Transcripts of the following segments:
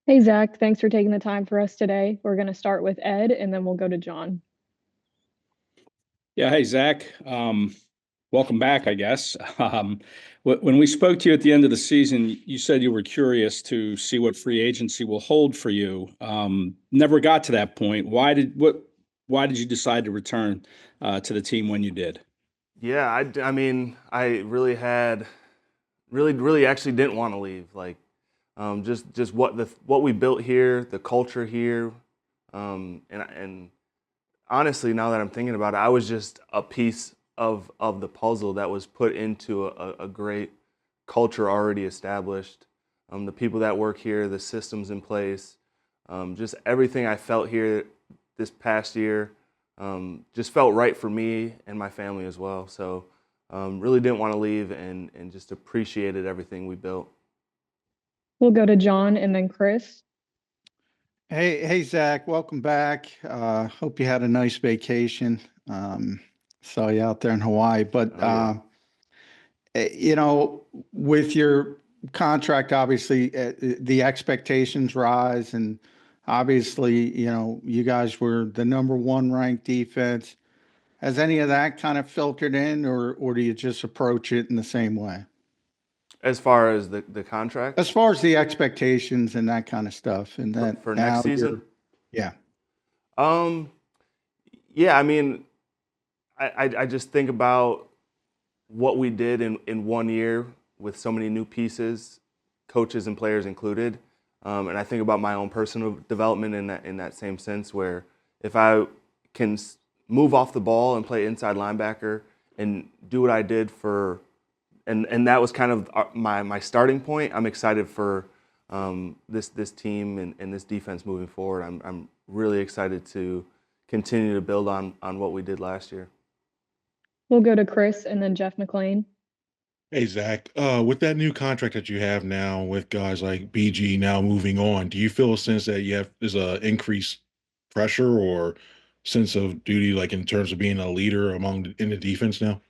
Hey, Zach, thanks for taking the time for us today. We're going to start with Ed and then we'll go to John. Yeah, hey Zach. Welcome back, I guess. When we spoke to you at the end of the season, you said you were curious to see what free agency will hold for you. Never got to that point. Why did you decide to return to the team when you did? Yeah, I mean, I really actually didn't want to leave. Like, just what we built here, the culture here, and honestly, now that I'm thinking about it, I was just a piece of the puzzle that was put into a great culture already established. The people that work here, the systems in place, just everything I felt here this past year, just felt right for me and my family as well. So, really didn't want to leave and just appreciated everything we built. We'll go to John and then Chris. Hey, Zach, welcome back. Hope you had a nice vacation. Saw you out there in Hawaii, but Oh yeah. you know, with your contract, obviously the expectations rise, and obviously, you guys were the number one ranked defense. Has any of that kind of filtered in, or do you just approach it in the same way? As far as the contract As far as the expectations and that kind of stuff, and that for next now season, you're, yeah. um, yeah, I mean, I just think about what we did in 1 year with so many new pieces, coaches and players included. And I think about my own personal development in that same sense, where if I can move off the ball and play inside linebacker and do what I did and that was kind of my starting point. I'm excited for this team and this defense moving forward. I'm really excited to continue to build on what we did last year. We'll go to Chris and then Jeff McLean. Hey Zach, with that new contract that you have now with guys like BG now moving on, do you feel a sense that there's a increased pressure or sense of duty, like in terms of being a leader in the defense now?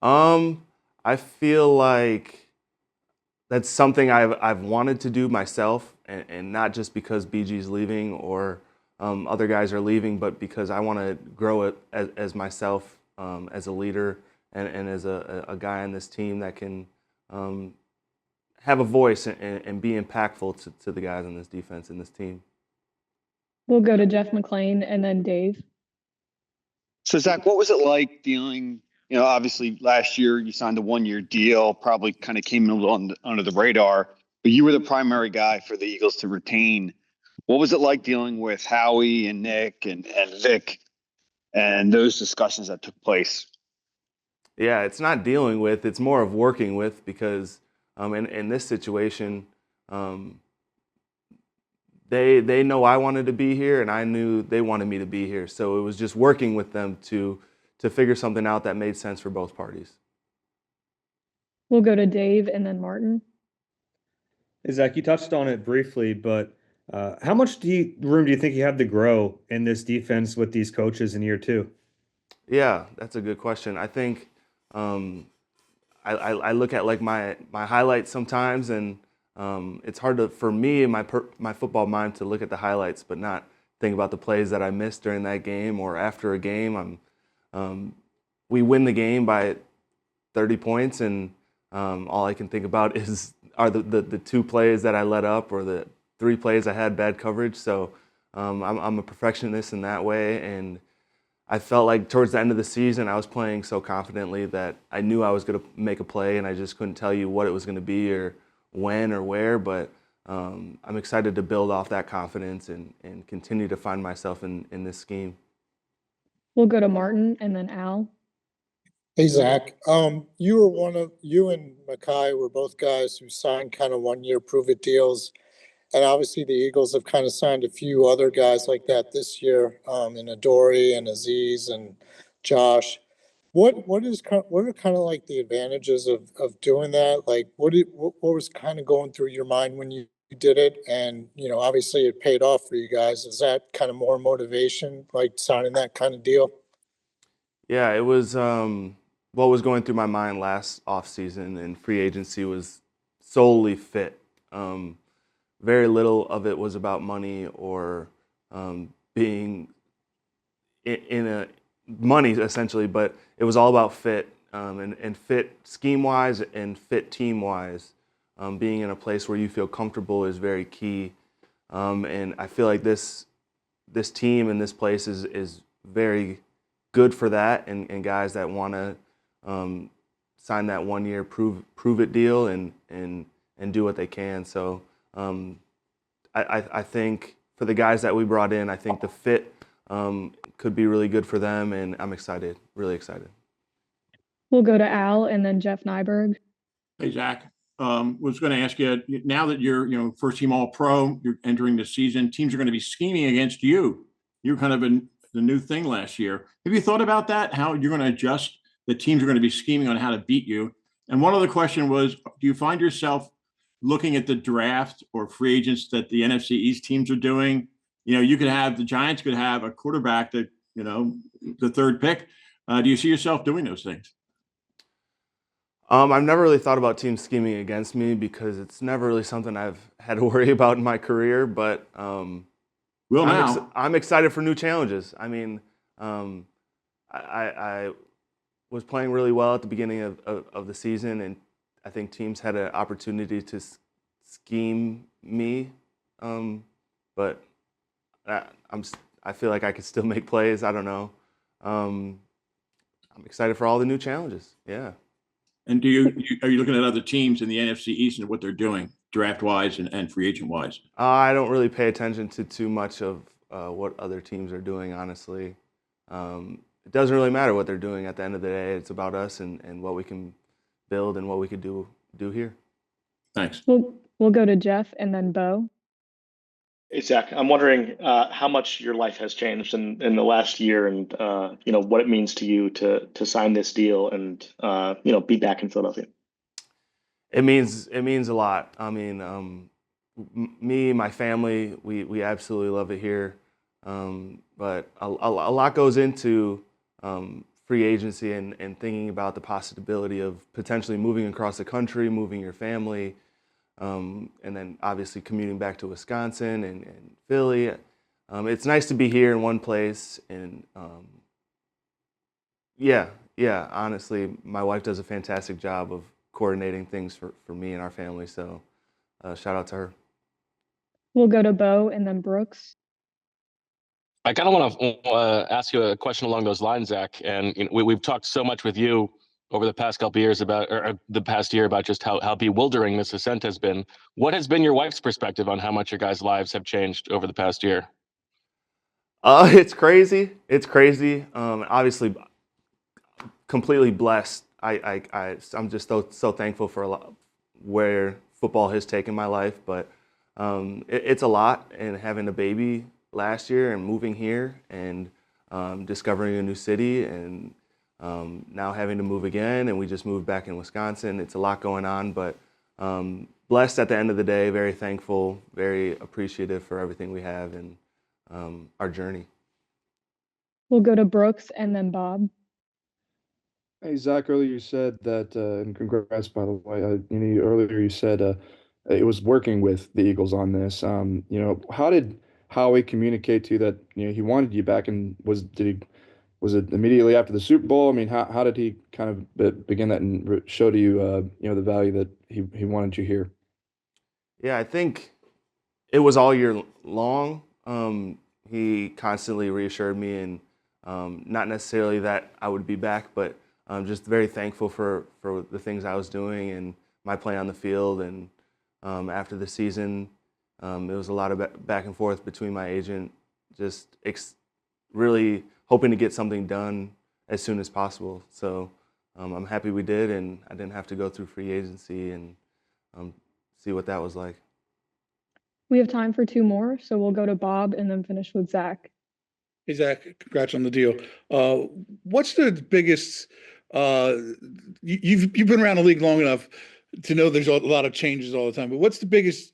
Um, I feel like that's something I've wanted to do myself, and not just because BG's leaving or other guys are leaving, but because I want to grow it as myself, as a leader and as a guy on this team that can um, have a voice and be impactful to the guys on this defense and this team. We'll go to Jeff McLean and then Dave. So Zach, what was it like dealing? Obviously last year you signed a 1 year deal, probably kind of came under the radar, but you were the primary guy for the Eagles to retain. What was it like dealing with Howie and Nick and Vic and those discussions that took place? Yeah, it's not dealing with; it's more of working with because in this situation. Um, they know I wanted to be here, and I knew they wanted me to be here. So it was just working with them to figure something out that made sense for both parties. We'll go to Dave and then Martin. Hey, Zach, you touched on it briefly, but how much room do you think you have to grow in this defense with these coaches in year two? Yeah, that's a good question. I think um, I look at like my highlights sometimes, and it's hard for me in my football mind to look at the highlights, but not think about the plays that I missed during that game or after a game. We win the game by 30 points, and all I can think about are the two plays that I let up or the three plays I had bad coverage. So I'm a perfectionist in that way, and I felt like towards the end of the season I was playing so confidently that I knew I was going to make a play, and I just couldn't tell you what it was going to be or when or where. But I'm excited to build off that confidence and continue to find myself in this scheme. We'll go to Martin and then Al. Hey Zach, you and Mackay were both guys who signed kind of 1 year prove it deals, and obviously the Eagles have kind of signed a few other guys like that this year, in Adoree and Aziz and Josh. What are kind of like the advantages of doing that? Like what was kind of going through your mind when you did it? And obviously it paid off for you guys. Is that kind of more motivation, like signing that kind of deal? Yeah, it was what was going through my mind last offseason and free agency was solely fit. very little of it was about money or being in a money essentially, but it was all about fit and fit scheme wise and fit team wise. Being in a place where you feel comfortable is very key, and I feel like this team and this place is very good for that, and guys that want to sign that 1 year prove it deal and do what they can. So I think for the guys that we brought in, I think the fit could be really good for them, and I'm excited, really excited. We'll go to Al and then Jeff Nyberg. Hey, Zach. Was going to ask you, now that you're, first team All Pro, you're entering the season, teams are going to be scheming against you. You're kind of the new thing last year. Have you thought about that? How you're going to adjust? The teams are going to be scheming on how to beat you. And one other question was, do you find yourself looking at the draft or free agents that the NFC East teams are doing? You could have the Giants could have a quarterback that, the third pick. Do you see yourself doing those things? I've never really thought about teams scheming against me because it's never really something I've had to worry about in my career. But I'm excited for new challenges. I mean, I was playing really well at the beginning of the season, and I think teams had an opportunity to scheme me. But I feel like I could still make plays. I don't know. I'm excited for all the new challenges. Yeah. And are you looking at other teams in the NFC East and what they're doing draft wise and free agent wise? I don't really pay attention to too much of what other teams are doing, honestly. It doesn't really matter what they're doing at the end of the day. It's about us and what we can build and what we could do here. Thanks. We'll go to Jeff and then Bo. Hey, Zach, I'm wondering how much your life has changed in the last year, and what it means to you to sign this deal and be back in Philadelphia. It means a lot. I mean, me, my family, we absolutely love it here, but a lot goes into free agency and thinking about the possibility of potentially moving across the country, moving your family. And then obviously commuting back to Wisconsin and Philly. It's nice to be here in one place. And honestly, my wife does a fantastic job of coordinating things for me and our family. So shout out to her. We'll go to Bo and then Brooks. I kind of want to ask you a question along those lines, Zach. And we've talked so much with you over the past couple of years about, or the past year, about just how bewildering this ascent has been. What has been your wife's perspective on how much your guys' lives have changed over the past year? It's crazy. It's crazy. Obviously, completely blessed. I'm just so thankful for where football has taken my life. But it's a lot, and having a baby last year and moving here and discovering a new city and now having to move again, and we just moved back in Wisconsin. It's a lot going on, but blessed at the end of the day, very thankful, very appreciative for everything we have and our journey. We'll go to Brooks and then Bob. Hey, Zach, earlier you said that, and congrats, by the way, earlier you said it was working with the Eagles on this. How did Howie communicate to you that, he wanted you back, and was it immediately after the Super Bowl? I mean, how did he kind of begin that and show to you, the value that he wanted you here? Yeah, I think it was all year long. He constantly reassured me, and not necessarily that I would be back, but just very thankful for the things I was doing and my play on the field. And after the season, it was a lot of back and forth between my agent, just really hoping to get something done as soon as possible. So I'm happy we did, and I didn't have to go through free agency and see what that was like. We have time for two more, so we'll go to Bob and then finish with Zach. Hey, Zach, congrats on the deal. What's the biggest, you've been around the league long enough to know there's a lot of changes all the time, but what's the biggest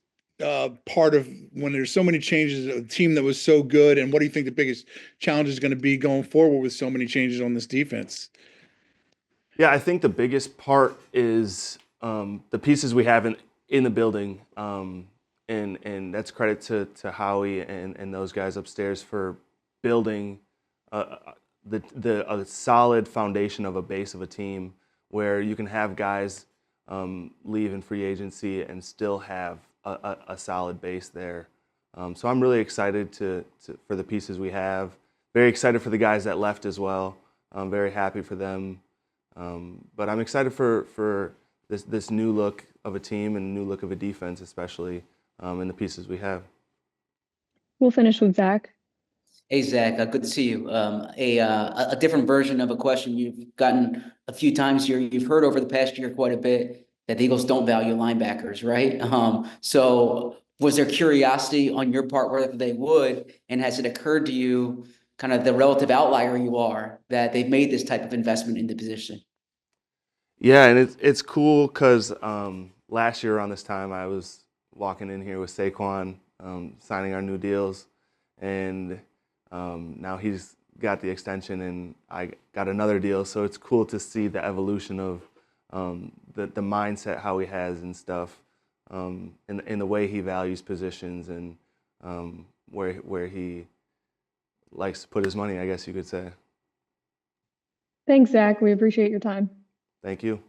part of when there's so many changes, a team that was so good, and what do you think the biggest challenge is going to be going forward with so many changes on this defense? Yeah, I think the biggest part is the pieces we have in the building. and that's credit to Howie and those guys upstairs for building a solid foundation of a base of a team where you can have guys leave in free agency and still have a solid base there. So I'm really excited for the pieces we have. Very excited for the guys that left as well. I'm very happy for them. But I'm excited for this new look of a team and new look of a defense, especially in the pieces we have. We'll finish with Zach. Hey, Zach, good to see you. A different version of a question you've gotten a few times here. You've heard over the past year quite a bit that the Eagles don't value linebackers, right? So was there curiosity on your part whether they would, and has it occurred to you, kind of the relative outlier you are, that they've made this type of investment in the position? Yeah, and it's cool because last year around this time I was walking in here with Saquon, signing our new deals, and now he's got the extension and I got another deal. So it's cool to see the evolution of the mindset, how he has and stuff, in the way he values positions and where he likes to put his money, I guess you could say. Thanks, Zach. We appreciate your time. Thank you.